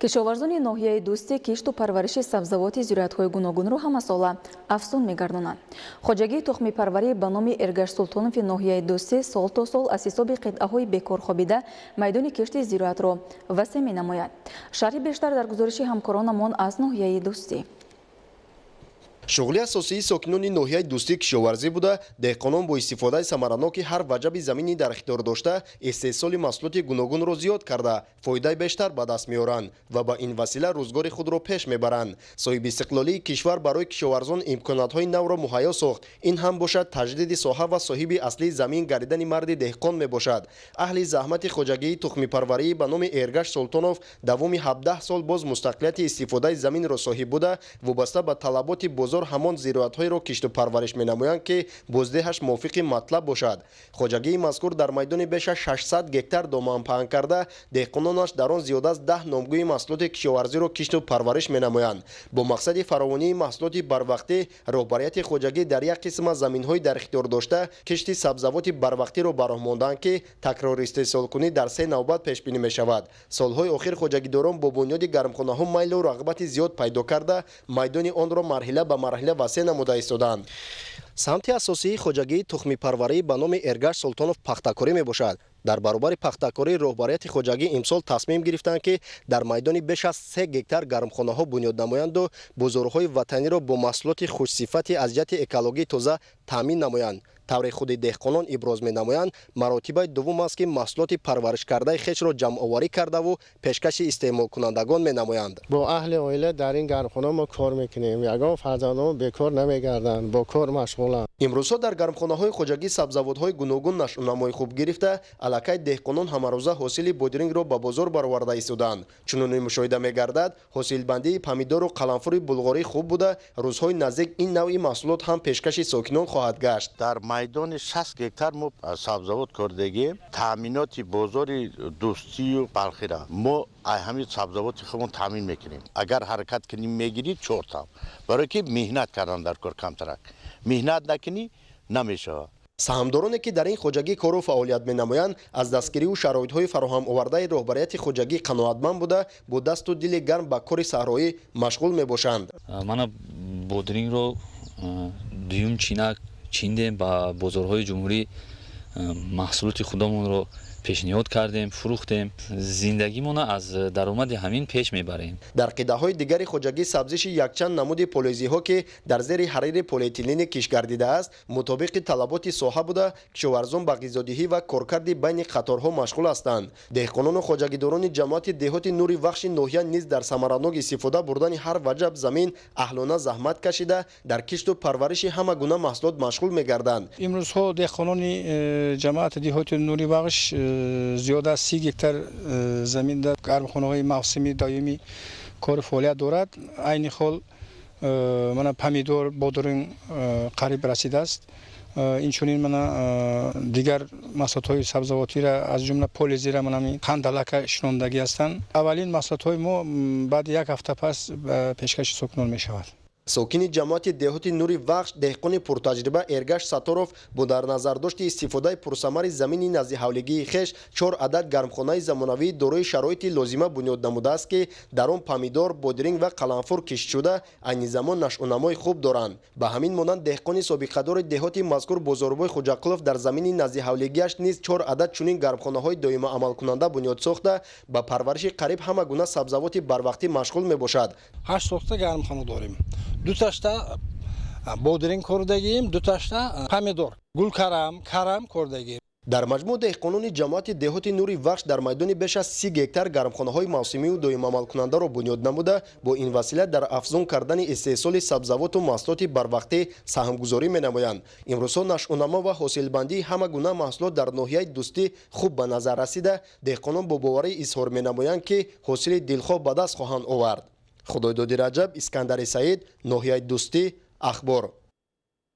Кишоварзони ноҳияи Дӯсти кишту парвариши сабзавоти зироатҳои гуногунро ҳамасола афзун мегардонанд. Хоҷагии тухми парварӣ ба номи Эргаш Султонови ноҳияи Дӯсти сол то сол аз ҳисоби қитъаҳои бекор хобида майдони кишти зироатро васеъ менамояд. Шарҳи бештар дар гузориши ҳамкоронамон аз ноҳияи Дӯсти. шуғли асосии сокинони ноҳияи Дӯстӣ кишоварзӣ буда, деҳқонон бо истифодаи самараноки ҳар ваҷаби замини дар ихтиёр дошта истеҳсоли маҳсулоти гуногунро зиёд карда, фоидаи бештар ба даст меоранд ва ба ин васила рӯзгори худро пеш мебаранд. Соҳиби истиқлолии кишвар барои кишоварзон имконатҳои навро муҳайё сохт. Ин ҳам бошад таҷдиди соҳа ва соҳиби аслии замин гардидани марди деҳқон мебошад. Аҳли заҳмати хоҷагии тухмипарварии ба номи Эргаш Султонов давоми 17 сол боз мустақилияти истифодаи заминро соҳиб буда, вобаста ба талаботи бозор ҳамон зироатҳоеро кишту парвариш менамоянд ки боздеҳаш мувофиқи матлаб бошад. Хоҷагии мазкур дар майдони беш аз 600 гектар доман паҳн карда, деҳқононаш дар он зиёда аз 10 номгӯи маҳсулоти кишоварзиро кишту парвариш менамоянд. Бо мақсади фаровонии маҳсулоти барвақтӣ, роҳбарияти хоҷагӣ дар як қисм аз заминҳои дар ихтиёр дошта кишти сабзавоти барвақтиро ба роҳ монданд ки такрори истеҳсолкунӣ дар 3 навбат пешбинӣ мешавад. Солҳои охир хоҷагидорон бо бунёди гармхонаҳо майлу рағбати зиёд пайдо карда, майдони онро марҳила ба марҳила васеъ намуда истоданд. самти асосии хоҷагии тухмипарварӣ ба номи Эргаш Султонов пахтакорӣ мебошад. дар баробари пахтакорӣ роҳбарияти хоҷагӣ имсол тасмим гирифтанд ки дар майдони беш аз 3 гектар гармхонаҳо бунёд намоянду бозорҳои ватаниро бо маҳсулоти хушсифати аз ҷиҳати экологии тоза таъмин намоянд. тавре худи деҳқонон иброз менамоянд, маротибаи дуввум аст ки маҳсулоти парваришкардаи хешро ҷамъоварӣ кардаву пешкаши истеъмолкунандагон менамоянд. бо аҳли оила дар ин гармхона мо кор мекунем. Ягон фарзандон бекор намегарданд, бо кор машғуланд. имрӯзҳо дар гармхонаҳои хоҷагӣ сабзавотҳои гуногун нашъунамои хуб гирифта, аллакай деҳқонон ҳамарӯза ҳосили бодирингро ба бозор бароварда истоданд. чуноне мушоҳида мегардад, ҳосилбандии помидору қаламфури булғорӣ хуб буда, рӯзҳои наздик ин навъи маҳсулот ҳам пешкаши сокинон хоҳад гашт. дар майдони 60 гектар мо сабзавот кордагем, таъминоти бозори Дӯстию Балхира мо ҳамин сабзавоти худмон таъмин мекунем. агар ҳаракат кунем мегирӣ 4 там, барое ки меҳнат кардан дар кор камтарак. меҳнат накунӣ намешавад. саҳмдороне ки дар ин хоҷагӣ кору фаъолият менамоянд, аз дастгирию шароитҳои фароҳам овардаи роҳбарияти хоҷагӣ қаноатманд буда, бо дасту дили гарм ба кори саҳроӣ машғул мебошанд. мана бодирингро дуюм чинак чиндем ба бозорҳои ҷумҳурӣ маҳсулоти худамонро пешниҳод кардем, фурӯхтем. зиндагимона аз даромади ҳамин пеш мебарем. дар қидаҳои дигари хоҷагӣ сабзиши якчанд намуди полезиҳо ки дар зери ҳарири полиэтилени киш гардидааст, мутобиқи талаботи соҳа буда, кишоварзон ба ғизодиҳӣ ва коркарди байни қаторҳо машғул ҳастанд. деҳқонону хоҷагидорони ҷамоати деҳоти нури вахши ноҳия низ дар самаранок истифода бурдани ҳар ваҷаб замин аҳлона заҳмат кашида, дар кишту парвариши ҳама гуна маҳсулот машғул мегарданд. имрӯзҳо деҳқонони ҷамоати деҳоти нури вахш зиёда аз 30 гектар заминда гармхонаҳои мавсими даюми кори фаъолият дорад. айни хол мана помидор, бодиринг қариб расидааст. инчунин мана дигар маҳсулотҳои сабзавотиро аз ҷумла полезира манами қандалака шунондагӣ ҳастанд. аввалин маҳсулотҳои мо баъди як ҳафта пас ба пешкаши сокинон мешавад. сокини ҷамоати деҳоти нури вахш деҳқони пуртаҷриба Эргаш Саторов бо дар назардошти истифодаи пурсамари замини назди ҳавлигии хеш 4 адад гармхонаи замонавии дорои шароити лозима бунёд намудааст ки дар он помидор, бодиринг ва қаламфур кишт шуда айни замон нашъунамои хуб доранд. ба ҳамин монанд деҳқони собиқадори деҳоти мазкур Бозорбой Хуҷақулов дар замини назди ҳавлигиаш низ 4 адад чунин гармхонаҳои доима амалкунанда бунёд сохта, ба парвариши қариб ҳама гуна сабзавоти барвақтӣ машғул мебошад. 8 сохта гармхона дорем. 2 ташта бодиринг кордагим, 2 ташта помидор, карам кордагим. дар маҷмӯъ деҳқонони ҷамоати деҳоти нури вахш дар майдони беш аз 30 гектар гармхонаҳои мавсимию доимамалкунандаро бунёд намуда, бо ин васила дар афзун кардани истеҳсоли сабзавоту маҳсулоти барвақтӣ саҳмгузорӣ менамоянд. имрӯзҳо нашъунамо ва ҳосилбандии ҳама гуна маҳсулот дар ноҳияи Дӯстӣ хуб ба назар расида, деҳқонон бо боварӣ изҳор менамоянд ки ҳосили дилхоҳ ба даст хоҳанд овард. худойдоди Раҷаб, Искандари Саид, ноҳияи Дӯстӣ, Ахбор.